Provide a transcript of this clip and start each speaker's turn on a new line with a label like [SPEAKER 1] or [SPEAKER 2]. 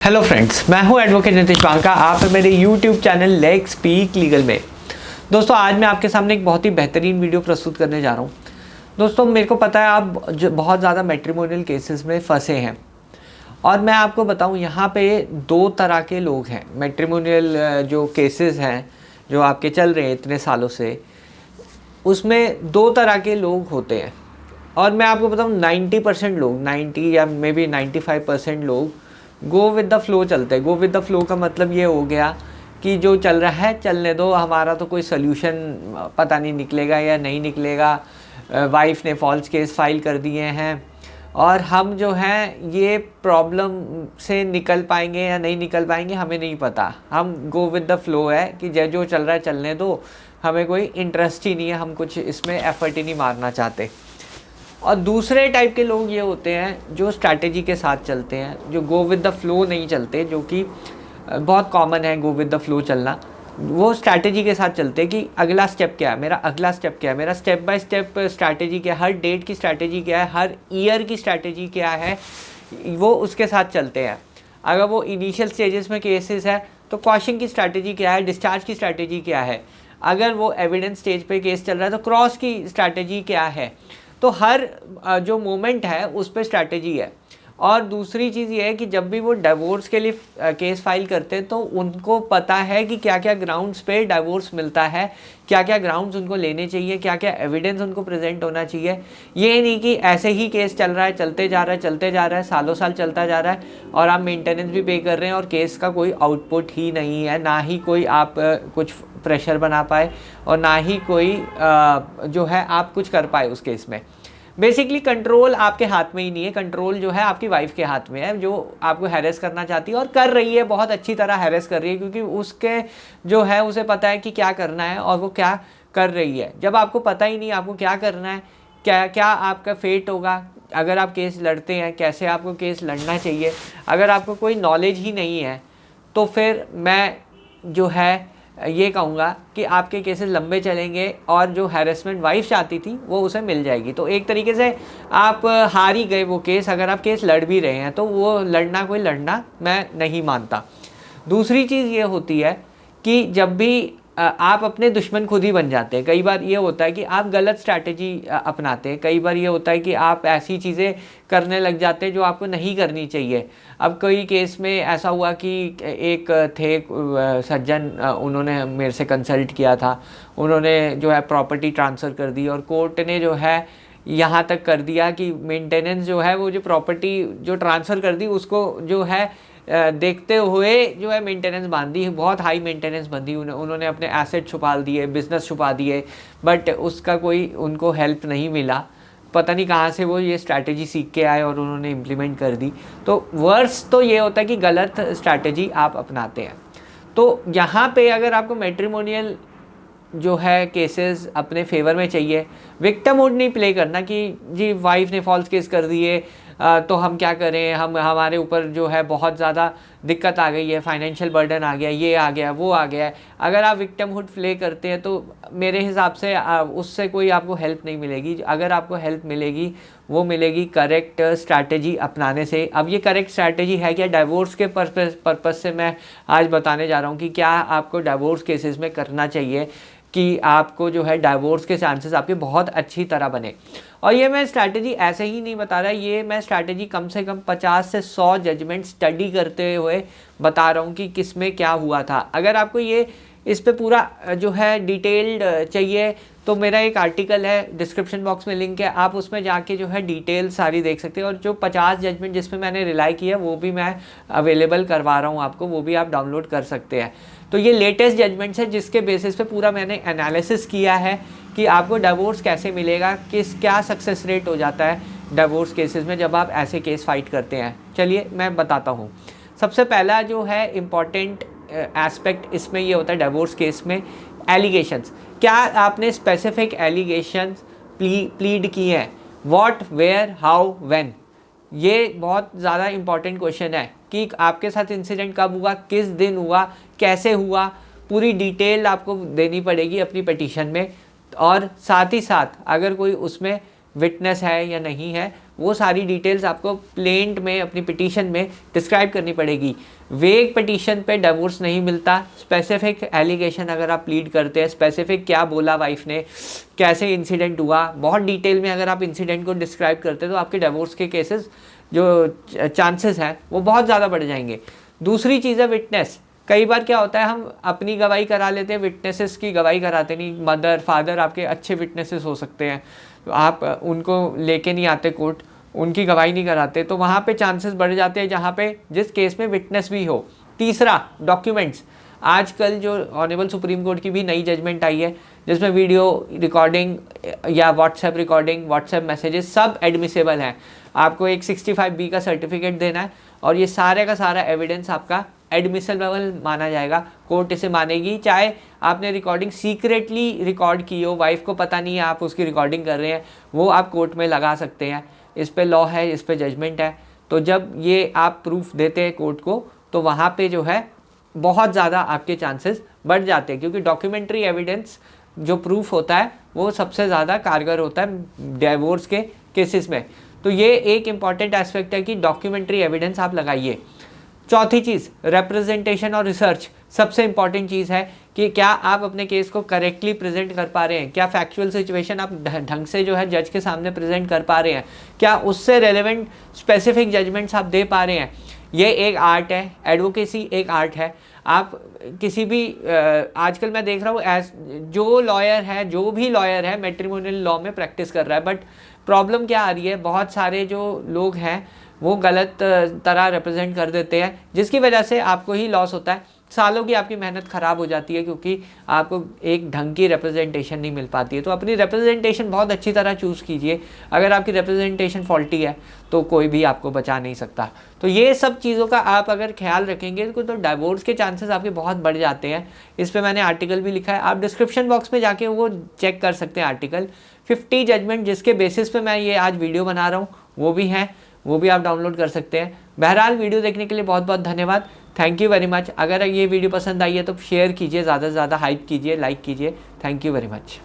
[SPEAKER 1] Hello friends, मैं हूं advocate Nitish Banka. आप हैं मेरे YouTube channel let's speak legal में। दोस्तों, आज मैं आपके सामने एक बहुत ही बेहतरीन वीडियो प्रस्तुत करने जा रहा हूं। दोस्तों, मेरे को पता है आप बहुत ज़्यादा मैट्रिमोनियल केसेस में फंसे हैं और मैं आपको बताऊं, यहाँ पे दो तरह के लोग हैं। मैट्रिमोनियल जो केसेस हैं जो आपके चल रहे हैं इतने सालों से, उसमें दो तरह के लोग होते हैं। और मैं आपको बताऊं 90% लोग, 90 या मे बी 95% लोग गो विद द फ्लो चलते हैं। गो विद द फ्लो का मतलब ये हो गया कि जो चल रहा है चलने दो, हमारा तो कोई सल्यूशन पता नहीं निकलेगा या नहीं निकलेगा। वाइफ ने फॉल्स केस फाइल कर दिए हैं और हम जो हैं ये प्रॉब्लम से निकल पाएंगे या नहीं निकल पाएंगे हमें नहीं पता। हम गो विद द फ्लो है कि जो चल रहा है चलने दो, हमें कोई इंटरेस्ट ही नहीं है, हम कुछ इसमें एफर्ट ही नहीं मारना चाहते। और दूसरे टाइप के लोग ये होते हैं जो स्ट्रैटेजी के साथ चलते हैं, जो गो विद द फ्लो नहीं चलते, जो कि बहुत कॉमन है गो विद द फ्लो चलना। वो स्ट्रैटेजी के साथ चलते हैं कि अगला स्टेप क्या है मेरा, अगला स्टेप क्या है मेरा, स्टेप बाय स्टेप स्ट्रैटेजी क्या है, हर डेट की स्ट्रैटेजी क्या है, हर ईयर की स्ट्रैटेजी क्या है, वो उसके साथ चलते हैं। अगर वो इनिशियल स्टेजेस में केसेस है तो क्वॉशिंग की स्ट्रैटेजी क्या है, डिस्चार्ज की स्ट्रैटेजी क्या है। अगर वो एविडेंस स्टेज पे केस चल रहा है तो क्रॉस की स्ट्रैटेजी क्या है। तो हर जो मोमेंट है उस पर स्ट्रैटेजी है। और दूसरी चीज़ ये है कि जब भी वो डिवोर्स के लिए केस फाइल करते हैं तो उनको पता है कि क्या क्या ग्राउंड्स पे डिवोर्स मिलता है, क्या क्या ग्राउंड्स उनको लेने चाहिए, क्या क्या एविडेंस उनको प्रेजेंट होना चाहिए। ये नहीं कि ऐसे ही केस चल रहा है, चलते जा रहा है, चलते जा रहा है, सालों साल चलता जा रहा है और आप मेंटेनेंस भी पे कर रहे हैं और केस का कोई आउटपुट ही नहीं है, ना ही कोई आप कुछ प्रेशर बना पाए और ना ही कोई जो है आप कुछ कर पाए उस केस में। बेसिकली कंट्रोल आपके हाथ में ही नहीं है, कंट्रोल जो है आपकी वाइफ के हाथ में है, जो आपको हैरेस करना चाहती है और कर रही है, बहुत अच्छी तरह हैरेस कर रही है, क्योंकि उसके जो है उसे पता है कि क्या करना है और वो क्या कर रही है। जब आपको पता ही नहीं आपको क्या करना है, क्या क्या आपका फेट होगा अगर आप केस लड़ते हैं, कैसे आपको केस लड़ना चाहिए, अगर आपको कोई नॉलेज ही नहीं है, तो फिर मैं जो है ये कहूँगा कि आपके केसेस लंबे चलेंगे और जो हैरेसमेंट वाइफ चाहती थी वो उसे मिल जाएगी। तो एक तरीके से आप हार ही गए वो केस। अगर आप केस लड़ भी रहे हैं तो वो लड़ना कोई लड़ना मैं नहीं मानता। दूसरी चीज़ ये होती है कि जब भी आप अपने दुश्मन खुद ही बन जाते हैं। कई बार ये होता है कि आप गलत स्ट्रैटेजी अपनाते हैं, कई बार ये होता है कि आप ऐसी चीज़ें करने लग जाते हैं जो आपको नहीं करनी चाहिए। अब कई केस में ऐसा हुआ कि एक थे सज्जन, उन्होंने मेरे से कंसल्ट किया था, उन्होंने जो है प्रॉपर्टी ट्रांसफ़र कर दी और कोर्ट ने जो है यहाँ तक कर दिया कि मेंटेनेंस जो है, वो जो प्रॉपर्टी जो ट्रांसफ़र कर दी उसको जो है देखते हुए जो है मेंटेनेंस बांध दी, बहुत हाई मेंटेनेंस बांधी। उन्होंने अपने एसेट छुपा दिए, बिजनेस छुपा दिए, बट उसका कोई उनको हेल्प नहीं मिला। पता नहीं कहाँ से वो ये स्ट्रैटेजी सीख के आए और उन्होंने इम्प्लीमेंट कर दी। तो वर्स तो ये होता है कि गलत स्ट्रैटेजी आप अपनाते हैं। तो यहाँ पे अगर आपको मैट्रिमोनियल जो है केसेस अपने फेवर में चाहिए, विक्टिम मोड नहीं प्ले करना कि जी वाइफ ने फॉल्स केस कर दिए तो हम क्या करें, हमारे ऊपर जो है बहुत ज़्यादा दिक्कत आ गई है, फाइनेंशियल बर्डन आ गया, ये आ गया, वो आ गया है। अगर आप विक्टिमहुड प्ले करते हैं तो मेरे हिसाब से उससे कोई आपको हेल्प नहीं मिलेगी। अगर आपको हेल्प मिलेगी वो मिलेगी करेक्ट स्ट्रैटेजी अपनाने से। अब ये करेक्ट स्ट्रैटेजी है क्या, डिवोर्स के पर्पस से मैं आज बताने जा रहा हूँ कि क्या आपको डिवोर्स केसेस में करना चाहिए कि आपको जो है डिवोर्स के चांसेस आपके बहुत अच्छी तरह बने। और ये मैं स्ट्रैटेजी ऐसे ही नहीं बता रहा, ये मैं स्ट्रैटेजी कम से कम 50 से 100 जजमेंट स्टडी करते हुए बता रहा हूँ कि किस में क्या हुआ था। अगर आपको ये इस पे पूरा जो है डिटेल्ड चाहिए तो मेरा एक आर्टिकल है, डिस्क्रिप्शन बॉक्स में लिंक है, आप उसमें जाके जो है डिटेल सारी देख सकते हैं। और जो 50 जजमेंट जिसमें मैंने रिलाई किया वो भी मैं अवेलेबल करवा रहा हूँ आपको, वो भी आप डाउनलोड कर सकते हैं। तो ये लेटेस्ट जजमेंट्स है जिसके बेसिस पे पूरा मैंने एनालिसिस किया है कि आपको डिवोर्स कैसे मिलेगा, क्या सक्सेस रेट हो जाता है डिवोर्स केसेस में जब आप ऐसे केस फाइट करते हैं। चलिए मैं बताता हूँ। सबसे पहला जो है इम्पॉर्टेंट एस्पेक्ट इसमें ये होता है डिवोर्स केस में, एलिगेशंस। क्या आपने स्पेसिफिक एलिगेशंस प्लीड किए हैं, व्हाट, वेयर, हाउ, व्हेन। ये बहुत ज़्यादा इम्पॉर्टेंट क्वेश्चन है कि आपके साथ इंसिडेंट कब हुआ, किस दिन हुआ, कैसे हुआ, पूरी डिटेल आपको देनी पड़ेगी अपनी पिटीशन में। और साथ ही साथ अगर कोई उसमें विटनेस है या नहीं है वो सारी डिटेल्स आपको प्लेंट में अपनी पिटीशन में डिस्क्राइब करनी पड़ेगी। वेग पिटीशन पे डिवोर्स नहीं मिलता। स्पेसिफिक एलिगेशन अगर आप प्लीड करते हैं, स्पेसिफिक क्या बोला वाइफ ने, कैसे इंसिडेंट हुआ, बहुत डिटेल में अगर आप इंसिडेंट को डिस्क्राइब करते हैं तो आपके डिवोर्स के केसेस जो चांसेस हैं वो बहुत ज़्यादा बढ़ जाएंगे। दूसरी चीज़ है विटनेस। कई बार क्या होता है हम अपनी गवाही करा लेते हैं, विटनेसेस की गवाही कराते नहीं। मदर फादर आपके अच्छे विटनेसेस हो सकते हैं, तो आप उनको लेके नहीं आते कोर्ट, उनकी गवाही नहीं कराते, तो वहाँ पे चांसेस बढ़ जाते हैं जहाँ पे जिस केस में विटनेस भी हो। तीसरा, डॉक्यूमेंट्स। आजकल जो ऑनरेबल सुप्रीम कोर्ट की भी नई जजमेंट आई है जिसमें वीडियो रिकॉर्डिंग या व्हाट्सएप रिकॉर्डिंग, व्हाट्सएप मैसेजेस सब एडमिसेबल हैं। आपको एक 65B का सर्टिफिकेट देना है और ये सारे का सारा एविडेंस आपका एडमिसेबल माना जाएगा। कोर्ट इसे मानेगी, चाहे आपने रिकॉर्डिंग सीक्रेटली रिकॉर्ड की हो, वाइफ को पता नहीं है आप उसकी रिकॉर्डिंग कर रहे हैं, वो आप कोर्ट में लगा सकते हैं। इस पे लॉ है, इस पे जजमेंट है। तो जब ये आप प्रूफ देते हैं कोर्ट को तो वहाँ पे जो है बहुत ज़्यादा आपके चांसेस बढ़ जाते हैं, क्योंकि डॉक्यूमेंट्री एविडेंस जो प्रूफ होता है वो सबसे ज़्यादा कारगर होता है डिवोर्स के केसेस में। तो ये एक इम्पॉर्टेंट एस्पेक्ट है कि डॉक्यूमेंट्री एविडेंस आप लगाइए। चौथी चीज़, रिप्रेजेंटेशन और रिसर्च। सबसे इंपॉर्टेंट चीज़ है कि क्या आप अपने केस को करेक्टली प्रेजेंट कर पा रहे हैं, क्या फैक्चुअल सिचुएशन आप ढंग से जो है जज के सामने प्रेजेंट कर पा रहे हैं, क्या उससे रेलेवेंट स्पेसिफिक जजमेंट्स आप दे पा रहे हैं। ये एक आर्ट है, एडवोकेसी एक आर्ट है। आप किसी भी आजकल मैं देख रहा हूँ जो लॉयर है, जो भी लॉयर है मैट्रिमोनियल लॉ में प्रैक्टिस कर रहा है, बट प्रॉब्लम क्या आ रही है, बहुत सारे जो लोग हैं वो गलत तरह रिप्रेजेंट कर देते हैं, जिसकी वजह से आपको ही लॉस होता है। सालों की आपकी मेहनत ख़राब हो जाती है क्योंकि आपको एक ढंग की रिप्रेजेंटेशन नहीं मिल पाती है। तो अपनी रिप्रेजेंटेशन बहुत अच्छी तरह चूज़ कीजिए। अगर आपकी रिप्रेजेंटेशन फॉल्टी है तो कोई भी आपको बचा नहीं सकता। तो ये सब चीज़ों का आप अगर ख्याल रखेंगे तो डिवोर्स के चांसेस आपके बहुत बढ़ जाते हैं। इस पर मैंने आर्टिकल भी लिखा है, आप डिस्क्रिप्शन बॉक्स में जाके वो चेक कर सकते हैं। आर्टिकल 50 जजमेंट जिसके बेसिस पे मैं ये आज वीडियो बना रहा हूँ वो भी हैं, वो भी आप डाउनलोड कर सकते हैं। बहरहाल वीडियो देखने के लिए बहुत बहुत धन्यवाद। Thank you very much. अगर ये वीडियो पसंद आई है तो शेयर कीजिए, ज़्यादा से ज़्यादा हाइप कीजिए, लाइक कीजिए। Thank you very much.